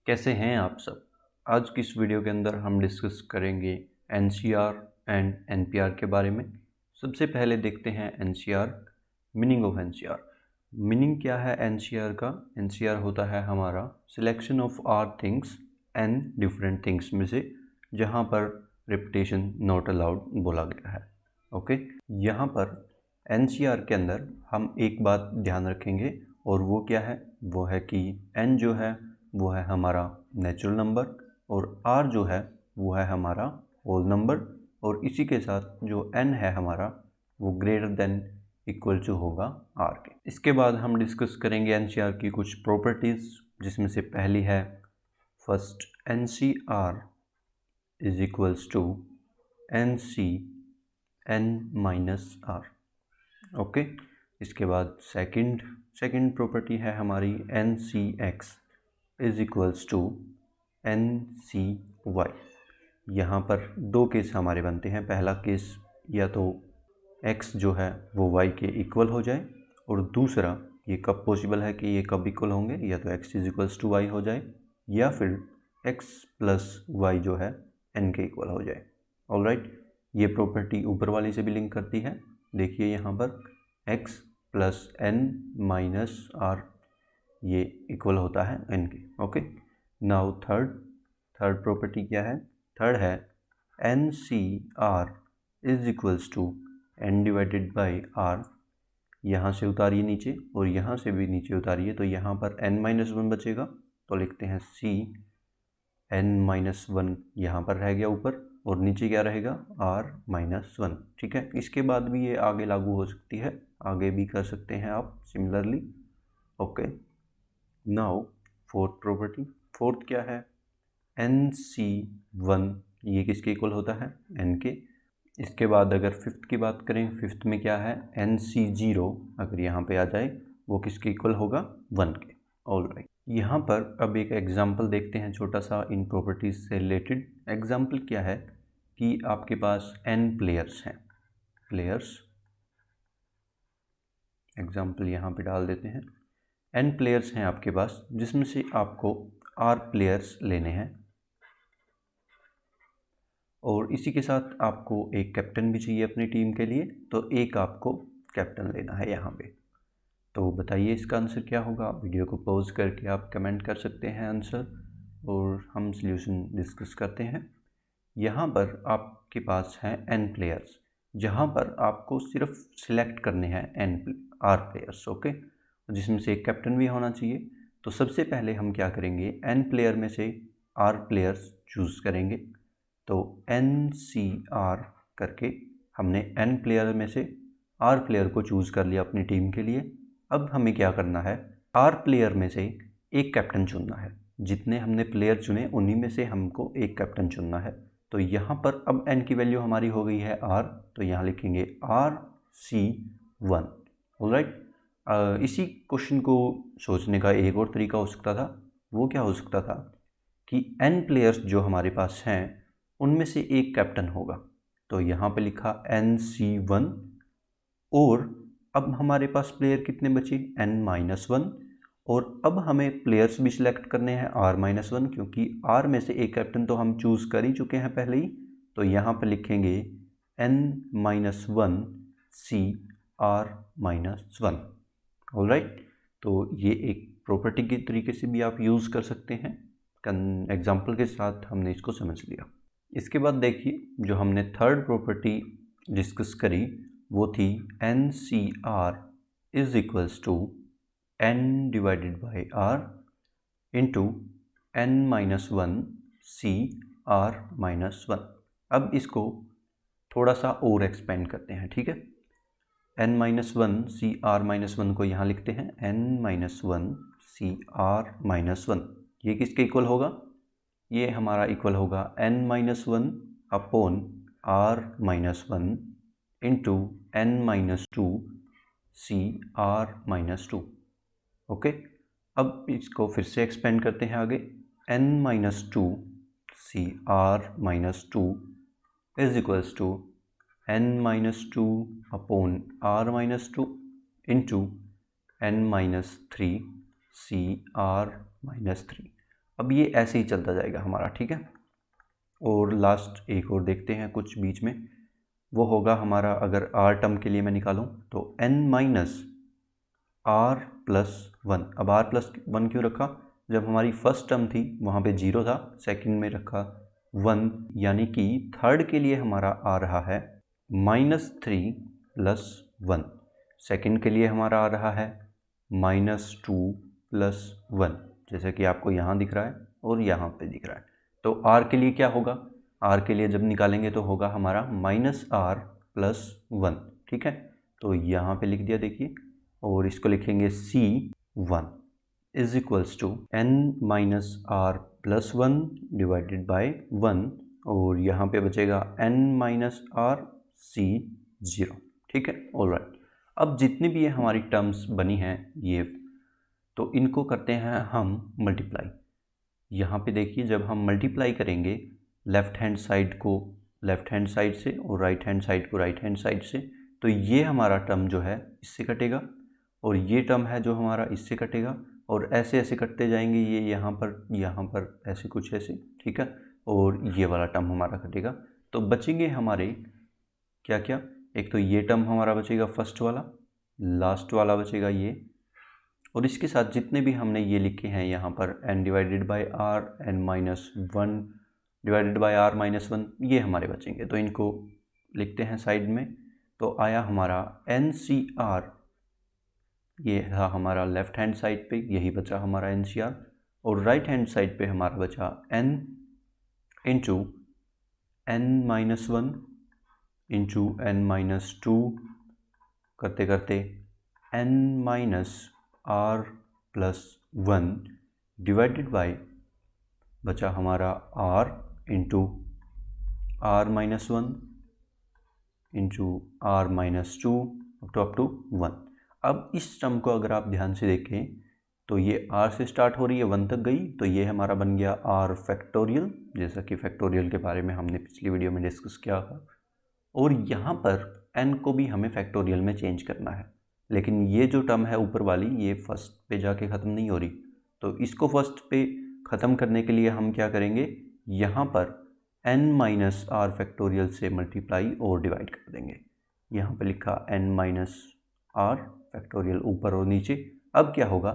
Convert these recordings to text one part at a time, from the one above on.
कैसे हैं आप सब। आज की इस वीडियो के अंदर हम डिस्कस करेंगे एनसीआर एंड एनपीआर के बारे में। सबसे पहले देखते हैं NCR, meaning of NCR. Meaning क्या है एनसीआर का? एनसीआर होता है हमारा selection of r things and different things में से जहाँ पर रिपीटेशन नॉट अलाउड बोला गया है। ओके, यहाँ पर एनसीआर के अंदर हम एक बात ध्यान रखेंगे और वो क्या है? वो है कि एन जो है वो है हमारा नेचुरल नंबर और आर जो है वो है हमारा होल नंबर, और इसी के साथ जो एन है हमारा वो ग्रेटर देन इक्वल टू होगा आर के। इसके बाद हम डिस्कस करेंगे एनसीआर की कुछ प्रॉपर्टीज़, जिसमें से पहली है first, NCR is equals to NC n minus r. Okay, इसके बाद सेकंड प्रॉपर्टी है हमारी n c x is equals to n c y. यहाँ पर दो केस हमारे बनते हैं। पहला केस या तो x जो है वो y के इक्वल हो जाए, और दूसरा ये कब पॉसिबल है कि ये कब इक्वल होंगे, या तो x is equals to y हो जाए या फिर x प्लस वाई जो है n के इक्वल हो जाए। ऑलराइट, ये प्रॉपर्टी ऊपर वाली से भी लिंक करती है। देखिए यहाँ पर x plus n minus r ये इक्वल होता है n के। ओके, नाउ थर्ड प्रॉपर्टी क्या है? थर्ड है n C r is equals to n divided by r. यहाँ से उतारिए नीचे और यहाँ से भी नीचे उतारिए, तो यहाँ पर n माइनस वन बचेगा, तो लिखते हैं c n माइनस वन यहाँ पर रह गया ऊपर, और नीचे क्या रहेगा? r minus one. ठीक है, इसके बाद भी ये आगे लागू हो सकती है, आगे भी कर सकते हैं आप सिमिलरली। ओके, नाउ फोर्थ क्या है? एन सी वन, ये किसके इक्वल होता है? एन के। इसके बाद अगर फिफ्थ की बात करें, फिफ्थ में क्या है? एन सी जीरो अगर यहाँ पे आ जाए वो किसके इक्वल होगा? वन के। ऑलराइट, यहाँ पर अब एक एग्जाम्पल देखते हैं छोटा सा इन प्रॉपर्टीज से रिलेटेड। एग्जाम्पल क्या है कि आपके पास एन प्लेयर्स हैं। एग्जाम्पल यहाँ पे डाल देते हैं। एन प्लेयर्स हैं आपके पास, जिसमें से आपको आर प्लेयर्स लेने हैं, और इसी के साथ आपको एक कैप्टन भी चाहिए अपनी टीम के लिए, तो एक आपको कैप्टन लेना है यहाँ पे। तो बताइए इसका आंसर क्या होगा? वीडियो को पॉज करके आप कमेंट कर सकते हैं आंसर, और हम सॉल्यूशन डिस्कस करते हैं। यहाँ पर आपके पास हैं एन प्लेयर्स, जहाँ पर आपको सिर्फ सिलेक्ट करने हैं आर प्लेयर्स। ओके, जिसमें से एक कैप्टन भी होना चाहिए। तो सबसे पहले हम क्या करेंगे? एन प्लेयर में से आर प्लेयर्स चूज़ करेंगे। तो एन सी आर करके हमने एन प्लेयर में से आर प्लेयर को चूज़ कर लिया अपनी टीम के लिए। अब हमें क्या करना है? आर प्लेयर में से एक कैप्टन चुनना है। जितने हमने प्लेयर चुने उन्हीं में से हमको एक कैप्टन चुनना है। तो यहाँ पर अब एन की वैल्यू हमारी हो गई है आर, तो यहाँ लिखेंगे आर सी वन। ऑलराइट, इसी क्वेश्चन को सोचने का एक और तरीका हो सकता था। वो क्या हो सकता था कि एन प्लेयर्स जो हमारे पास हैं उनमें से एक कैप्टन होगा। तो यहाँ पे लिखा एन सी वन, और अब हमारे पास प्लेयर कितने बचे? एन माइनस वन, और अब हमें प्लेयर्स भी सिलेक्ट करने हैं आर माइनस वन, क्योंकि आर में से एक कैप्टन तो हम चूज़ कर ही चुके हैं पहले ही। तो यहाँ पे लिखेंगे n minus one C r minus one. Alright, तो ये एक प्रॉपर्टी के तरीके से भी आप यूज़ कर सकते हैं। एग्जाम्पल के साथ हमने इसको समझ लिया। इसके बाद देखिए, जो हमने थर्ड प्रॉपर्टी डिस्कस करी वो थी n C r is equals to n divided by r into n minus one C r minus one. अब इसको थोड़ा सा और एक्सपेंड करते हैं। ठीक है, n minus one C r minus one को यहाँ लिखते हैं n minus one C r minus one. ये किसके इक्वल होगा? ये हमारा इक्वल होगा n minus one upon r minus one into n minus two C r minus two. Okay, अब इसको फिर से एक्सपेंड करते हैं आगे। N minus two C r minus two is equals to n minus two upon r minus to into n minus three C r minus three. अब ये ऐसे ही चलता जाएगा हमारा, ठीक है। और लास्ट एक और देखते हैं कुछ बीच में, वो होगा हमारा, अगर आर टर्म के लिए मैं निकालूं तो n minus r plus one. अब आर प्लस वन क्यों रखा, जब हमारी फर्स्ट टर्म थी वहाँ पे 0 था, सेकंड में रखा 1, यानी कि थर्ड के लिए हमारा आ रहा है -3 प्लस 1, सेकंड के लिए हमारा आ रहा है -2 प्लस 1, जैसे कि आपको यहाँ दिख रहा है और यहाँ पे दिख रहा है। तो आर के लिए क्या होगा, आर के लिए जब निकालेंगे तो होगा हमारा -r प्लस 1, ठीक है। तो यहाँ पे लिख दिया देखिए, और इसको लिखेंगे C1 is equals to n minus r plus 1 divided by 1, और यहाँ पे बचेगा n माइनस आर C0, ठीक है। ऑलराइट, अब जितनी भी ये हमारी टर्म्स बनी हैं ये, तो इनको करते हैं हम मल्टीप्लाई। यहाँ पे देखिए, जब हम मल्टीप्लाई करेंगे लेफ़्ट हैंड साइड को लेफ़्ट हैंड साइड से और राइट हैंड साइड को राइट हैंड साइड से, तो ये हमारा टर्म जो है इससे कटेगा, और ये टर्म है जो हमारा इससे कटेगा, और ऐसे ऐसे कटते जाएंगे, ये यहाँ पर ऐसे कुछ ऐसे, ठीक है। और ये वाला टर्म हमारा कटेगा, तो बचेंगे हमारे क्या क्या, एक तो ये टर्म हमारा बचेगा फर्स्ट वाला, लास्ट वाला बचेगा ये, और इसके साथ जितने भी हमने ये लिखे हैं यहाँ पर n divided by r, n minus 1 divided by r minus 1, ये हमारे बचेंगे। तो इनको लिखते हैं साइड में। तो आया हमारा NCR, ये था हमारा लेफ्ट हैंड साइड पे, यही बचा हमारा NCR, और राइट हैंड साइड पे हमारा बचा n into n minus 1 into n minus 2 करते करते n minus r plus 1 divided by बचा हमारा r into r minus 1 into r minus 2 up to 1। अब इस टर्म को अगर आप ध्यान से देखें तो ये r से स्टार्ट हो रही है, 1 तक गई, तो ये हमारा बन गया r फैक्टोरियल, जैसा कि फैक्टोरियल के बारे में हमने पिछली वीडियो में डिस्कस किया था। और यहाँ पर n को भी हमें फैक्टोरियल में चेंज करना है, लेकिन ये जो टर्म है ऊपर वाली, ये फर्स्ट पे जाके ख़त्म नहीं हो रही, तो इसको फर्स्ट पे ख़त्म करने के लिए हम क्या करेंगे, यहाँ पर n माइनस आर फैक्टोरियल से मल्टीप्लाई और डिवाइड कर देंगे। यहाँ पे लिखा n माइनस आर फैक्टोरियल ऊपर और नीचे। अब क्या होगा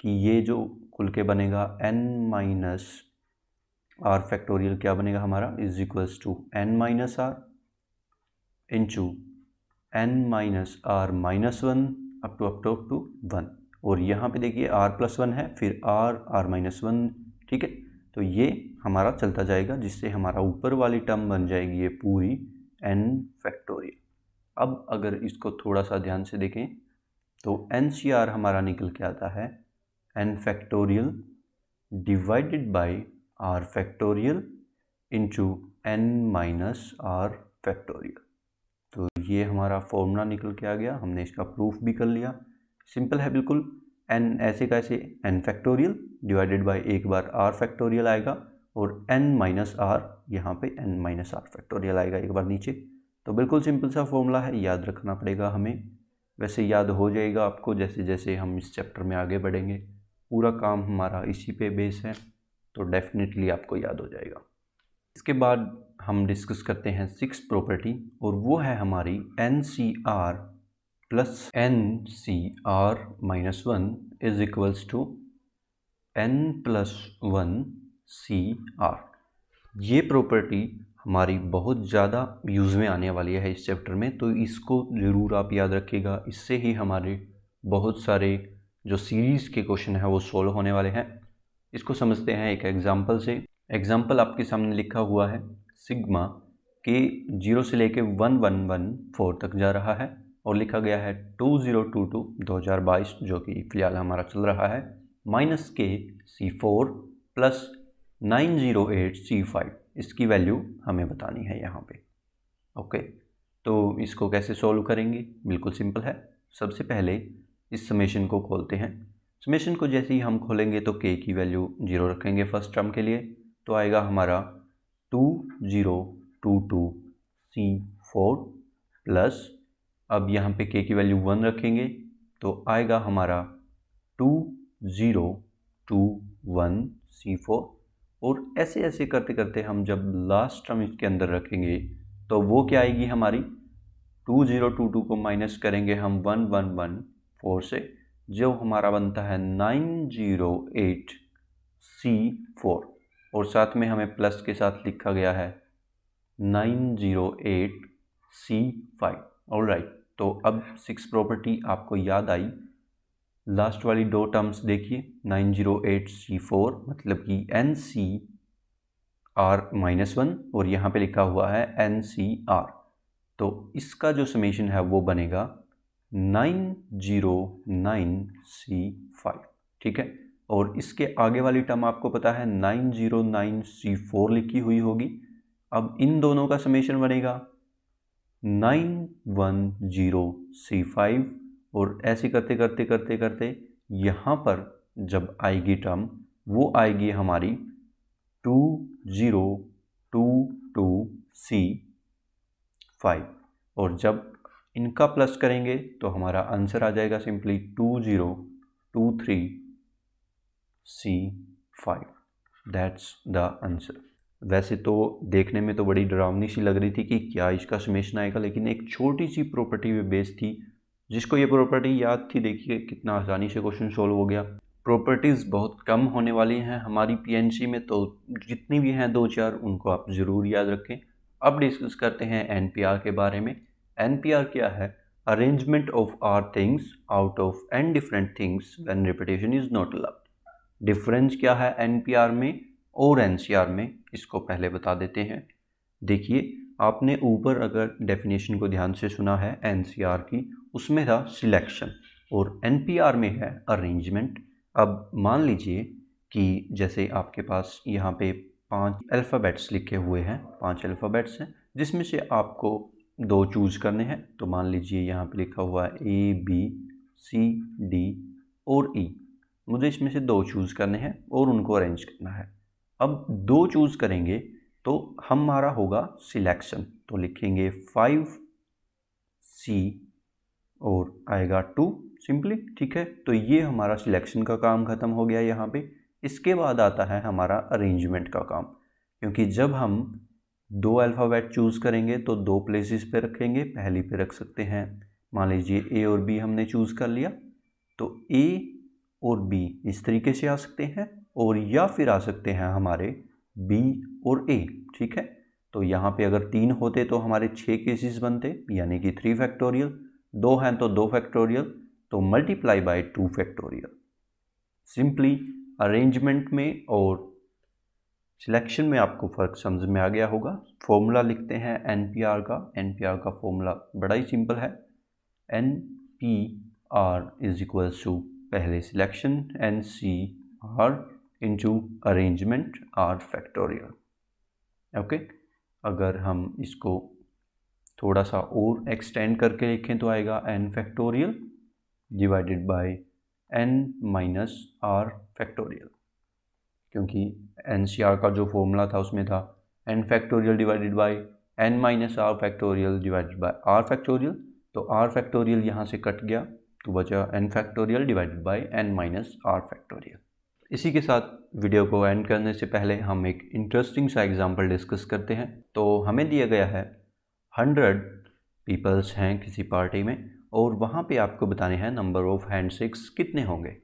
कि ये जो खुल के बनेगा n माइनस आर फैक्टोरियल क्या बनेगा हमारा, is equals to n minus r into n minus r minus 1 up to 1, और यहाँ पे देखिए r प्लस 1 है, फिर r माइनस 1, ठीक है। तो ये हमारा चलता जाएगा, जिससे हमारा ऊपर वाली टर्म बन जाएगी ये पूरी n फैक्टोरियल। अब अगर इसको थोड़ा सा ध्यान से देखें तो NCR हमारा निकल के आता है n factorial divided by r factorial into n minus r factorial. तो ये हमारा फॉर्मूला निकल के आ गया, हमने इसका प्रूफ भी कर लिया। सिंपल है बिल्कुल, n ऐसे कैसे, n फैक्टोरियल डिवाइडेड बाय एक बार r फैक्टोरियल आएगा, और n माइनस r यहाँ पे n माइनस r फैक्टोरियल आएगा एक बार नीचे। तो बिल्कुल सिंपल सा फॉर्मूला है, याद रखना पड़ेगा हमें। वैसे याद हो जाएगा आपको जैसे जैसे हम इस चैप्टर में आगे बढ़ेंगे, पूरा काम हमारा इसी पे बेस है, तो डेफिनेटली आपको याद हो जाएगा। इसके बाद हम डिस्कस करते हैं सिक्स्थ प्रॉपर्टी, और वो है हमारी NCR plus NCR minus 1 is equals to n plus 1 CR। ये प्रॉपर्टी हमारी बहुत ज़्यादा यूज़ में आने वाली है इस चैप्टर में, तो इसको ज़रूर आप याद रखिएगा। इससे ही हमारे बहुत सारे जो सीरीज़ के क्वेश्चन हैं वो सॉल्व होने वाले हैं। इसको समझते हैं एक एग्जांपल से। एग्जांपल आपके सामने लिखा हुआ है, सिग्मा के 0 से लेके 1114 तक जा रहा है, और लिखा गया है 2022 जो कि फिलहाल हमारा चल रहा है, माइनस के C4 प्लस 908 C5, इसकी वैल्यू हमें बतानी है यहाँ पे। ओके, तो इसको कैसे सॉल्व करेंगे, बिल्कुल सिंपल है। सबसे पहले इस समेशन को खोलते हैं। समेशन को जैसे ही हम खोलेंगे तो k की वैल्यू 0 रखेंगे फर्स्ट टर्म के लिए, तो आएगा हमारा 2022 C4 प्लस, अब यहाँ पे k की वैल्यू 1 रखेंगे तो आएगा हमारा 2021 C4 और ऐसे ऐसे करते करते हम जब लास्ट टर्म इसके अंदर रखेंगे तो वो क्या आएगी हमारी 2022 को माइनस करेंगे हम 1114 से, जो हमारा बनता है 908C4 और साथ में हमें प्लस के साथ लिखा गया है 908C5। ऑलराइट, तो अब 6 प्रॉपर्टी आपको याद आई। लास्ट वाली दो टर्म्स देखिए, 908C4 मतलब कि NCR-1 और यहाँ पे लिखा हुआ है NCR, तो इसका जो समेशन है वो बनेगा 909C5। ठीक है, और इसके आगे वाली टर्म आपको पता है 909C4 लिखी हुई होगी। अब इन दोनों का समेशन बनेगा 910C5 और ऐसे करते करते करते करते यहाँ पर जब आएगी टर्म वो आएगी हमारी 2022C5 और जब इनका प्लस करेंगे तो हमारा आंसर आ जाएगा simply 2023C5। That's the answer. वैसे तो देखने में तो बड़ी डरावनी सी लग रही थी कि क्या इसका समेशन आएगा, लेकिन एक छोटी सी प्रॉपर्टी पे बेस्ड थी। जिसको ये प्रॉपर्टी याद थी, देखिए कितना आसानी से क्वेश्चन सोल्व हो गया। प्रॉपर्टीज़ बहुत कम होने वाली हैं हमारी पीएनसी में, तो जितनी भी हैं 2-4 उनको आप ज़रूर याद रखें। अब डिस्कस करते हैं एनपीआर के बारे में। एनपीआर क्या है? Arrangement of r things out of n different things when repetition is not allowed. Difference क्या है एनपीआर में और एनसीआर में, इसको पहले बता देते हैं। देखिए, आपने ऊपर अगर डेफिनेशन को ध्यान से सुना है एनसीआर की, उसमें था सिलेक्शन और एनपीआर में है अरेंजमेंट। अब मान लीजिए कि जैसे आपके पास यहाँ पे 5 अल्फ़ाबेट्स लिखे हुए हैं, 5 अल्फ़ाबेट्स हैं जिसमें से आपको 2 चूज़ करने हैं। तो मान लीजिए यहाँ पे लिखा हुआ है ABCD और E, मुझे इसमें से 2 चूज़ करने हैं और उनको अरेंज करना है। अब 2 चूज़ करेंगे तो हमारा होगा सिलेक्शन, तो लिखेंगे 5C और आएगा 2 सिंपली। ठीक है, तो ये हमारा सिलेक्शन का काम ख़त्म हो गया यहाँ पे। इसके बाद आता है हमारा अरेंजमेंट का काम, क्योंकि जब हम 2 अल्फ़ाबेट चूज़ करेंगे तो 2 प्लेसेस पे रखेंगे। पहली पे रख सकते हैं, मान लीजिए A और B हमने चूज़ कर लिया, तो A और B इस तरीके से आ सकते हैं और या फिर आ सकते हैं हमारे B और A। ठीक है, तो यहाँ पे अगर 3 होते तो हमारे 6 केसेस बनते, यानी कि 3 फैक्टोरियल। 2 हैं तो 2 फैक्टोरियल, तो multiply by 2 factorial. Simply arrangement में और सिलेक्शन में आपको फ़र्क समझ में आ गया होगा। फॉर्मूला लिखते हैं एनपीआर का। एनपीआर का फॉर्मूला बड़ा ही सिंपल है, एनपीआर इज इक्वल्स टू पहले selection NCR into arrangement R factorial. Okay, अगर हम इसको थोड़ा सा और एक्सटेंड करके लिखें तो आएगा n factorial divided bye n minus R factorial, क्योंकि NCR का जो फॉर्मूला था उसमें था n factorial divided bye n minus R factorial divided bye R factorial. तो R फैक्टोरियल यहाँ से कट गया तो बचा n factorial divided bye n minus R factorial. इसी के साथ वीडियो को एंड करने से पहले हम एक इंटरेस्टिंग सा एग्जांपल डिस्कस करते हैं। तो हमें दिया गया है 100 पीपल्स हैं किसी पार्टी में और वहाँ पे आपको बताने हैं नंबर ऑफ हैंडशेक्स कितने होंगे।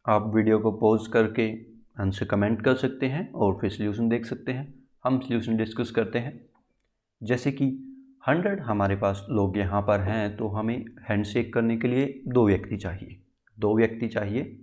आप वीडियो को पॉज करके आंसर कमेंट कर सकते हैं और फिर सल्यूशन देख सकते हैं। हम सल्यूशन डिस्कस करते हैं। जैसे कि 100 हमारे पास लोग यहाँ पर हैं, तो हमें हैंडशेक करने के लिए 2 व्यक्ति चाहिए। 2 व्यक्ति चाहिए,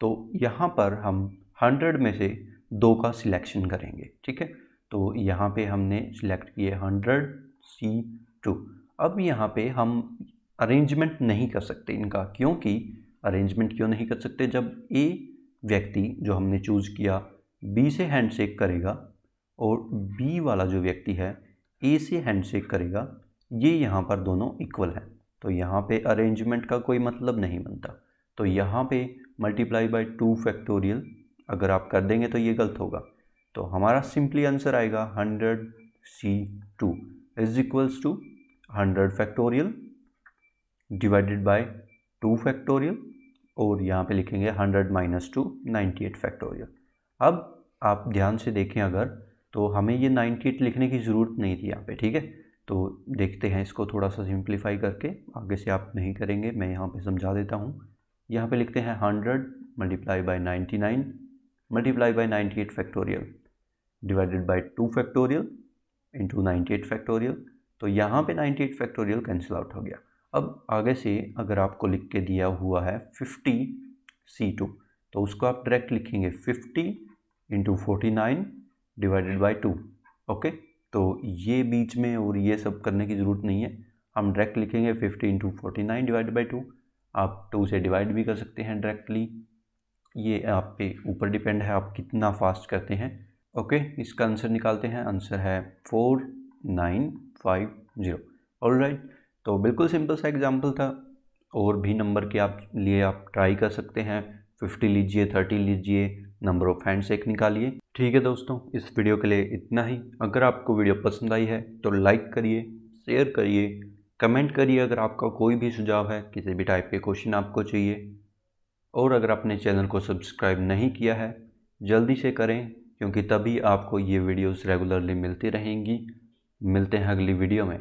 तो यहाँ पर हम 100 में से 2 का सिलेक्शन करेंगे। ठीक है, तो यहाँ पे हमने सिलेक्ट किए 100C2। अब यहाँ पे हम अरेंजमेंट नहीं कर सकते इनका, क्योंकि अरेंजमेंट क्यों नहीं कर सकते? जब A व्यक्ति जो हमने चूज़ किया B से हैंडशेक करेगा और B वाला जो व्यक्ति है A से हैंडशेक करेगा, ये यहाँ पर दोनों इक्वल हैं, तो यहाँ पे अरेंजमेंट का कोई मतलब नहीं बनता। तो यहाँ पे मल्टीप्लाई बाय 2 फैक्टोरियल अगर आप कर देंगे तो ये गलत होगा। तो हमारा सिंपली आंसर आएगा 100C2 is equals to 100 factorial divided by 2 factorial और यहाँ पे लिखेंगे 100 माइनस 2 98 फैक्टोरियल। अब आप ध्यान से देखें अगर, तो हमें ये 98 लिखने की ज़रूरत नहीं थी यहाँ पे, ठीक है। तो देखते हैं इसको थोड़ा सा सिंप्लीफाई करके, आगे से आप नहीं करेंगे, मैं यहाँ पे समझा देता हूँ। यहाँ पे लिखते हैं 100 multiply by 99 multiply by 98 factorial divided by 2 factorial into 98 factorial. तो यहाँ पे 98 फैक्टोरियल कैंसिल आउट हो गया। अब आगे से अगर आपको लिख के दिया हुआ है 50C2, तो उसको आप डायरेक्ट लिखेंगे 50 इंटू 49 डिवाइडेड बाई 2। ओके, तो ये बीच में और ये सब करने की ज़रूरत नहीं है, हम डायरेक्ट लिखेंगे 50 इंटू 49 डिवाइडेड बाई 2। आप 2 से डिवाइड भी कर सकते हैं डायरेक्टली, ये आप पे ऊपर डिपेंड है आप कितना फास्ट करते हैं। ओके, इसका आंसर निकालते हैं, आंसर है 4950। ऑलराइट, तो बिल्कुल सिंपल सा एग्जांपल था। और भी नंबर के आप लिए आप ट्राई कर सकते हैं, 50 लीजिए, 30 लीजिए, नंबर ऑफ हैंड्स एक निकालिए। ठीक है दोस्तों, इस वीडियो के लिए इतना ही। अगर आपको वीडियो पसंद आई है तो लाइक करिए, शेयर करिए, कमेंट करिए अगर आपका कोई भी सुझाव है, किसी भी टाइप के क्वेश्चन आपको चाहिए। और अगर आपने चैनल को सब्सक्राइब नहीं किया है, जल्दी से करें, क्योंकि तभी आपको ये वीडियोस रेगुलरली मिलती रहेंगी। मिलते हैं अगली वीडियो में।